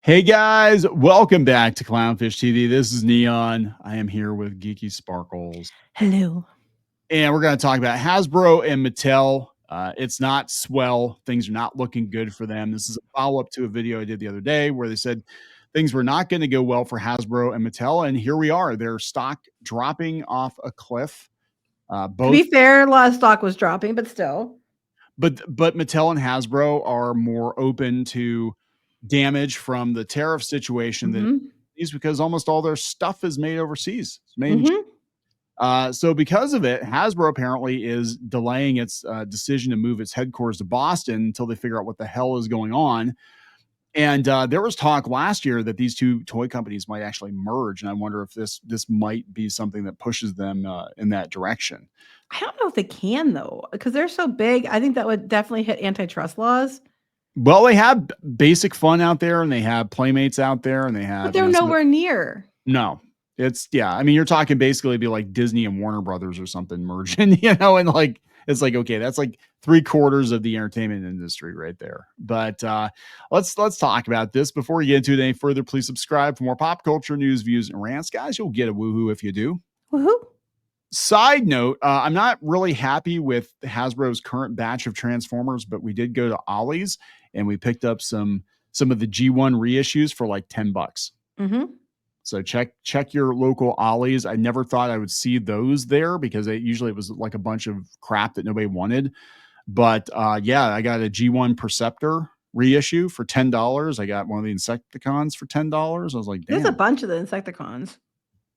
Hey guys, welcome back to Clownfish TV. This is Kneon. I am here with Geeky Sparkles. Hello. And we're going to talk about Hasbro and Mattel. It's not swell. Things are not looking good for them. This is a follow-up to a video I did the other day where they said things were not going to go well for Hasbro and Mattel. And here we are. Their stock dropping off a cliff. To be fair, a lot of stock was dropping, but still. But Mattel and Hasbro are more open to damage from the tariff situation than is because almost all their stuff is made overseas. It's made so because of it, Hasbro apparently is delaying its decision to move its headquarters to Boston until they figure out what the hell is going on. And there was talk last year that these two toy companies might actually merge, and I wonder if this might be something that pushes them in that direction. I don't know if they can though, because they're so big. I think that would definitely hit antitrust laws. Well, they have Basic Fun out there, and they have Playmates out there, and they have. But they're nowhere near. No, it's I mean, you're talking basically be like Disney and Warner Brothers or something merging, and like it's like okay, that's like 3/4 of the entertainment industry right there. But let's talk about this before we get into it any further. Please subscribe for more pop culture news, views, and rants, guys. You'll get a woohoo if you do. Woohoo! Side note, I'm not really happy with Hasbro's current batch of Transformers, but we did go to Ollie's and we picked up some of the G1 reissues for like $10. So check your local Ollie's. I never thought I would see those there because usually it was like a bunch of crap that nobody wanted. But yeah, I got a G1 Perceptor reissue for $10. I got one of the Insecticons for $10. I was like, damn. There's a bunch of the Insecticons.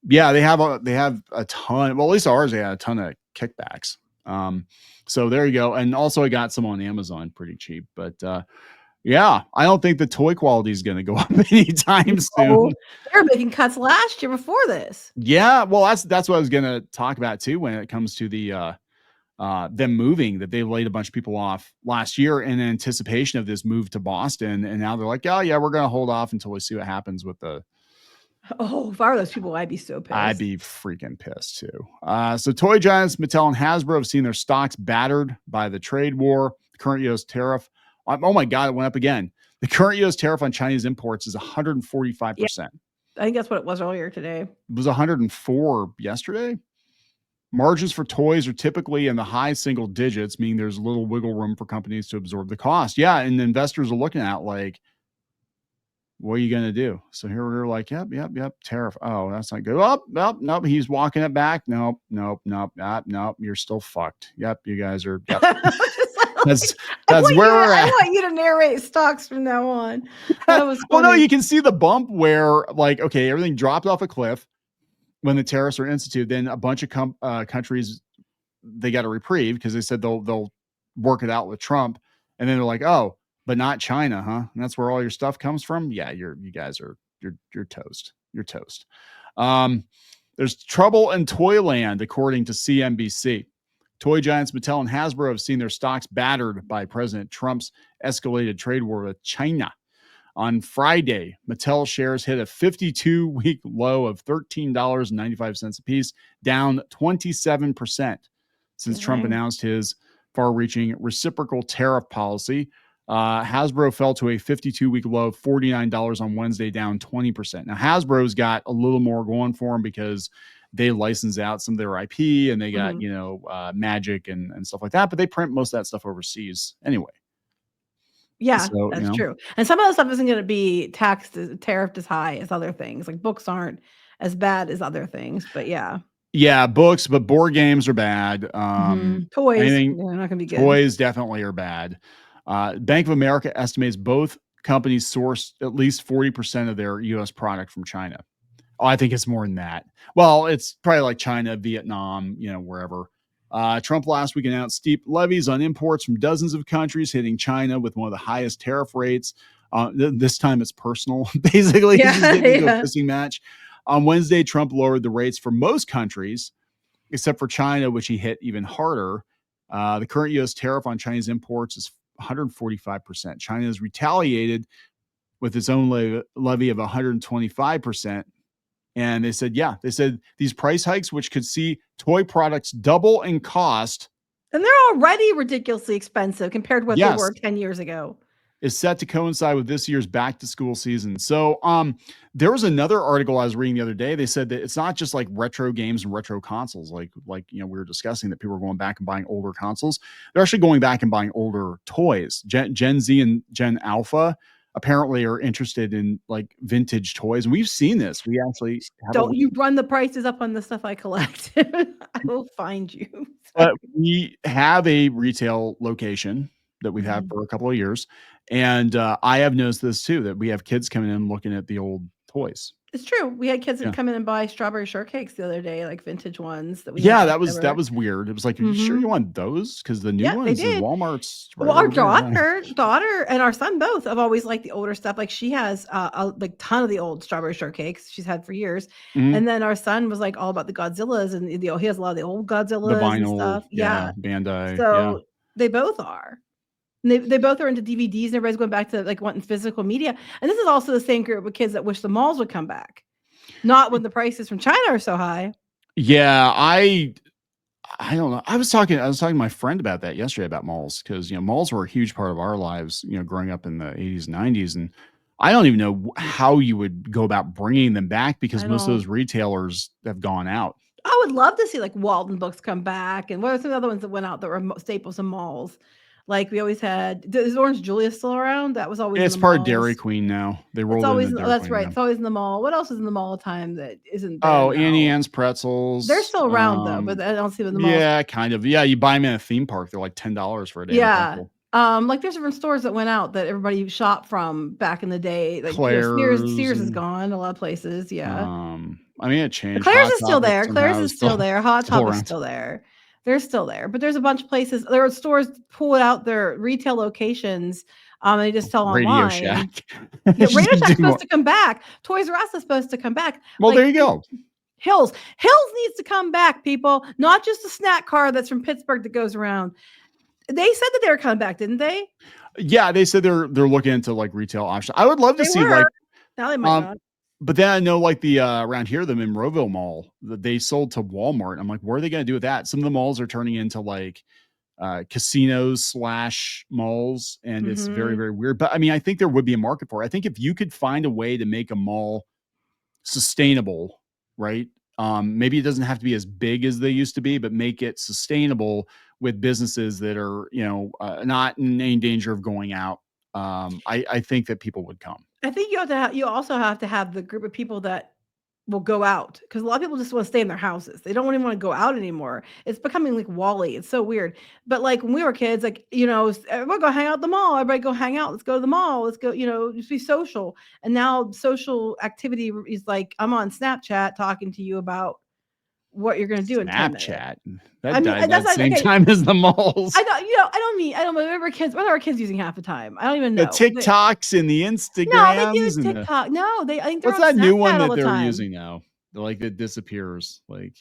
Yeah, they have a ton. Well, at least ours, they had a ton of kickbacks. So there you go. And also I got some on Amazon pretty cheap. But yeah, I don't think the toy quality is going to go up anytime soon. They were making cuts last year before this. Yeah, well, that's what I was going to talk about too when it comes to the them moving, that they laid a bunch of people off last year in anticipation of this move to Boston. And now they're like, oh yeah, we're going to hold off until we see what happens with the. Oh, if I were those people, I'd be so pissed. I'd be freaking pissed too. So toy giants Mattel and Hasbro have seen their stocks battered by the trade war. The current U.S. tariff. Oh my God, it went up again. The current U.S. tariff on Chinese imports is 145%. Yeah, I think that's what it was earlier today. It was 104 yesterday. Margins for toys are typically in the high single digits, meaning there's little wiggle room for companies to absorb the cost. Yeah, and investors are looking at like, what are you going to do? So here we're like, yep, tariff. Oh, that's not good. Oh, nope, he's walking it back. Nope, you're still fucked. Yep, you guys are. Yep. that's where we're at. I want you to narrate stocks from now on. That was well, no, you can see the bump where like, okay, everything dropped off a cliff when the tariffs were instituted. Then a bunch of countries, they got a reprieve because they said they'll work it out with Trump. And then they're like, oh, but not China, huh? And that's where all your stuff comes from. Yeah, you guys are you're toast. You're toast. There's trouble in Toyland, according to CNBC. Toy giants Mattel and Hasbro have seen their stocks battered by President Trump's escalated trade war with China. On Friday, Mattel shares hit a 52-week low of $13.95 a piece, down 27% since Trump announced his far-reaching reciprocal tariff policy. Hasbro fell to a 52-week low of $49 on Wednesday, down 20%. Now, Hasbro's got a little more going for them because they license out some of their IP and they got, magic and stuff like that, but they print most of that stuff overseas anyway. Yeah, so, that's true. And some of the stuff isn't going to be tariffed as high as other things. Like books aren't as bad as other things, but yeah. Yeah, books, but board games are bad. Toys, they're not going to be good. Toys definitely are bad. Bank of America estimates both companies source at least 40% of their U.S. product from China. Oh, I think it's more than that. Well, it's probably like China, Vietnam, wherever. Trump last week announced steep levies on imports from dozens of countries, hitting China with one of the highest tariff rates. This time it's personal, basically. He's just getting into a pissing match. On Wednesday, Trump lowered the rates for most countries, except for China, which he hit even harder. The current U.S. tariff on Chinese imports is 145%. China has retaliated with its own levy of 125%. And they said, these price hikes, which could see toy products double in cost. And they're already ridiculously expensive compared to what they were 10 years ago. is set to coincide with this year's back to school season. So, there was another article I was reading the other day. They said that it's not just like retro games and retro consoles, like we were discussing that people are going back and buying older consoles. They're actually going back and buying older toys. Gen Z and Gen Alpha apparently are interested in like vintage toys, and we've seen this. We actually don't you run the prices up on the stuff I collect. I will find you. But we have a retail location that we've had for a couple of years, and I have noticed this too, that we have kids coming in looking at the old toys. It's true. We had kids that come in and buy strawberry shortcakes the other day, like vintage ones that we that was weird. It was like, "Are you sure you want those? Because the new ones in Walmart's right Well, our over there." daughter and our son both have always liked the older stuff. Like, she has a like ton of the old strawberry shortcakes she's had for years. And then our son was like all about the Godzillas, and he has a lot of the old The Godzillas and vinyl, stuff. Yeah. Bandai, So they both are. And they both are into DVDs, and everybody's going back to like wanting physical media. And this is also the same group of kids that wish the malls would come back. Not when the prices from China are so high. Yeah, I don't know. I was talking to my friend about that yesterday, about malls, because malls were a huge part of our lives, growing up in the 80s, 90s, and I don't even know how you would go about bringing them back, because most of those retailers have gone out. I would love to see like Walden Books come back, and what are some other ones that went out that were staples in malls? Like, we always had, is Orange Julius still around? That was always It's in the part of malls. Dairy Queen now. They rolled It's always, into Dairy that's Queen right. now. It's always in the mall. What else is in the mall all the time that isn't there Oh, now? Annie Ann's Pretzels. They're still around though, but I don't see them in the malls. Yeah, kind of. Yeah, you buy them in a theme park. They're like $10 for a day. Yeah. Like, there's different stores that went out that everybody shopped from back in the day. Like, Claire's, Sears is gone. A lot of places. Yeah. I mean, it changed. Claire's is still there. Claire's is still there. Hot Top is still there. They're still there, but there's a bunch of places. There are stores pull out their retail locations. They just sell Radio online. Shack. Yeah, Radio Shack's supposed to come back. Toys R Us is supposed to come back. Well, there you go. Hills needs to come back, people. Not just a snack car that's from Pittsburgh that goes around. They said that they were coming back, didn't they? Yeah, they said they're looking into like retail options. I would love to see like, now they might not. But then I know like the around here, the Monroeville Mall, that they sold to Walmart. I'm like, what are they going to do with that? Some of the malls are turning into like casinos / malls, and it's very, very weird. But I mean, I think there would be a market for it. I think if you could find a way to make a mall sustainable, right? Maybe it doesn't have to be as big as they used to be, but make it sustainable with businesses that are, not in any danger of going out. I think that people would come. I think you also have to have the group of people that will go out, because a lot of people just want to stay in their houses. They don't even want to go out anymore. It's becoming like Wall-E. It's so weird. But like when we were kids, like, everybody go hang out at the mall. Everybody go hang out. Let's go to the mall. Let's go, just be social. And now social activity is like, I'm on Snapchat talking to you about what you're going to do in 10 minutes. That died at the same time as the malls. I don't remember kids. What are our kids using half the time? I don't even know. The TikToks and the Instagrams. No, they use TikTok. No, I think they're what's on that Snapchat new one that they're time. using now? Like, that disappears. Like,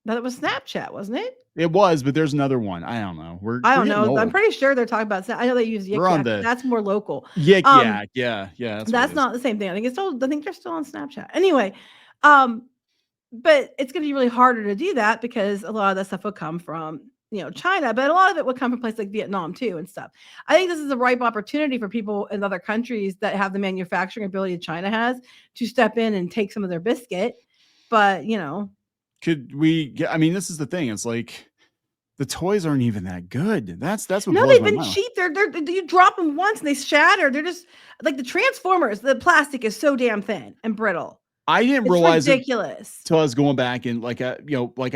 that was Snapchat, wasn't it? It was, but there's another one. I don't know. I don't know. I'm pretty sure they're talking about. I know they use Yik Yak. That's more local. Yik Yak. Yeah. That's not the same thing. I think they're still on Snapchat. Anyway, but it's going to be really harder to do that, because a lot of that stuff will come from, China, but a lot of it will come from places like Vietnam too and stuff. I think this is a ripe opportunity for people in other countries that have the manufacturing ability China has to step in and take some of their biscuit. But, could we get, I mean, this is the thing. It's like the toys aren't even that good. That's what. No, they've been cheap. They're you drop them once and they shatter. They're just like the Transformers. The plastic is so damn thin and brittle. I didn't realize ridiculous. So I was going back and like I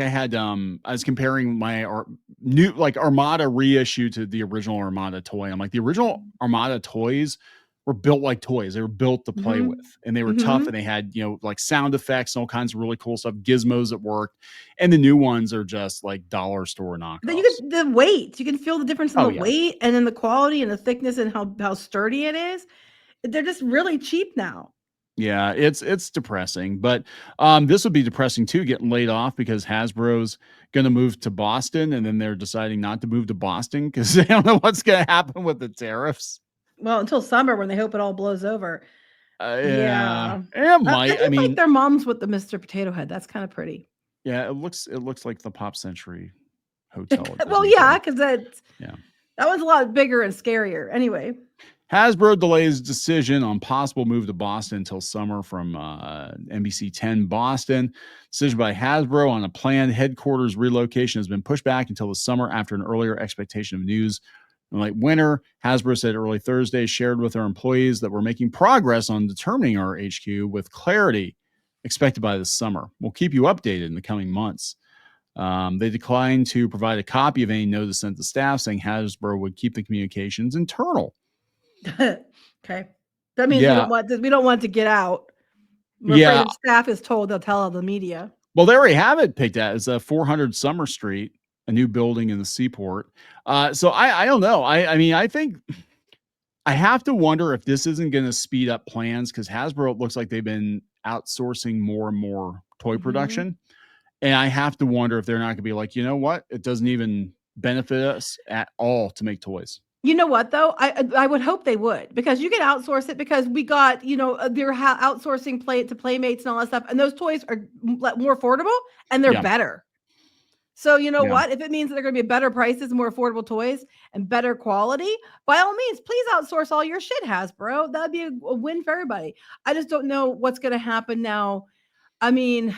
had I was comparing my new like Armada reissue to the original Armada toy. I'm like, the original Armada toys were built like toys. They were built to play with, and they were tough, and they had like sound effects and all kinds of really cool stuff, gizmos that worked. And the new ones are just like dollar store knockoffs. But the weight, you can feel the difference in the weight and in the quality and the thickness and how sturdy it is. They're just really cheap now. Yeah, it's depressing, but this would be depressing too, getting laid off because Hasbro's going to move to Boston, and then they're deciding not to move to Boston because they don't know what's going to happen with the tariffs. Well, until summer, when they hope it all blows over. Yeah, it might. I mean, like their moms with the Mr. Potato Head. That's kind of pretty. Yeah, it looks like the Pop Century Hotel. Well, yeah, because that was a lot bigger and scarier. Anyway. Hasbro delays decision on possible move to Boston until summer from NBC 10 Boston. Decision by Hasbro on a planned headquarters relocation has been pushed back until the summer after an earlier expectation of news. In late winter, Hasbro said early Thursday shared with our employees that we're making progress on determining our HQ with clarity expected by this summer. We'll keep you updated in the coming months. They declined to provide a copy of any notice sent to staff, saying Hasbro would keep the communications internal. Okay. That means we don't want to get out. We're afraid if staff is told, they'll tell all the media. Well, they already have it picked out. It's 400 Summer Street, a new building in the Seaport. So I don't know. I mean, I think I have to wonder if this isn't going to speed up plans because Hasbro looks like they've been outsourcing more and more toy production. And I have to wonder if they're not going to be like, you know what? It doesn't even benefit us at all to make toys. You know what, though? I would hope they would, because you can outsource it, because we got, they're outsourcing to Playmates and all that stuff. And those toys are more affordable and they're better. So you know what? If it means that they're going to be better prices, more affordable toys, and better quality, by all means, please outsource all your shit, Hasbro. That'd be a win for everybody. I just don't know what's going to happen now. I mean,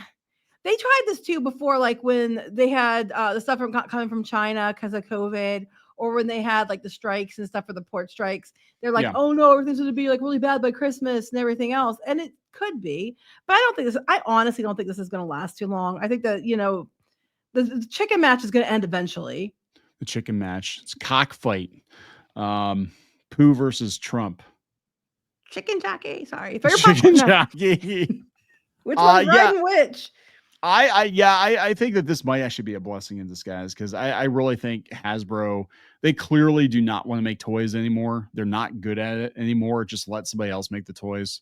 they tried this too before, like when they had the stuff coming from China because of COVID, or when they had like the strikes and stuff for the port strikes. They're like, oh no, everything's going to be like really bad by Christmas and everything else. And it could be, but I honestly don't think this is going to last too long. I think that, the chicken match is going to end eventually. The chicken match. It's a cockfight. Pooh versus Trump. Chicken jockey. Sorry. Chicken jockey. Which one's riding which? I think that this might actually be a blessing in disguise, because I really think Hasbro, they clearly do not want to make toys anymore. They're not good at it anymore. Just let somebody else make the toys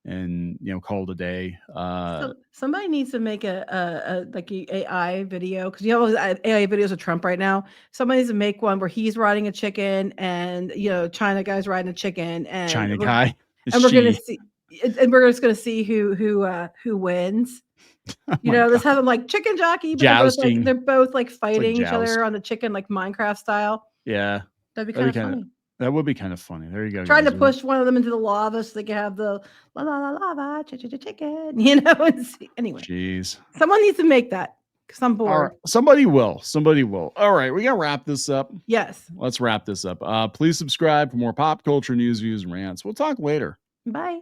and call it a day. So somebody needs to make a AI video, because you have AI videos of Trump right now. Somebody needs to make one where he's riding a chicken and China guy's riding a chicken, and China guy, and we're gonna see, and we're just gonna see who wins. Let's have them like chicken jockey, but they're both like fighting each other on the chicken, like Minecraft style. Yeah, that'd be kind of funny. That would be kind of funny. There you go. Trying to push one of them into the lava so they can have the lava chicken, anyway. Jeez. Someone needs to make that, because I'm bored. Somebody will. All right, we got to wrap this up. Yes. Let's wrap this up. Please subscribe for more pop culture news, views, and rants. We'll talk later. Bye.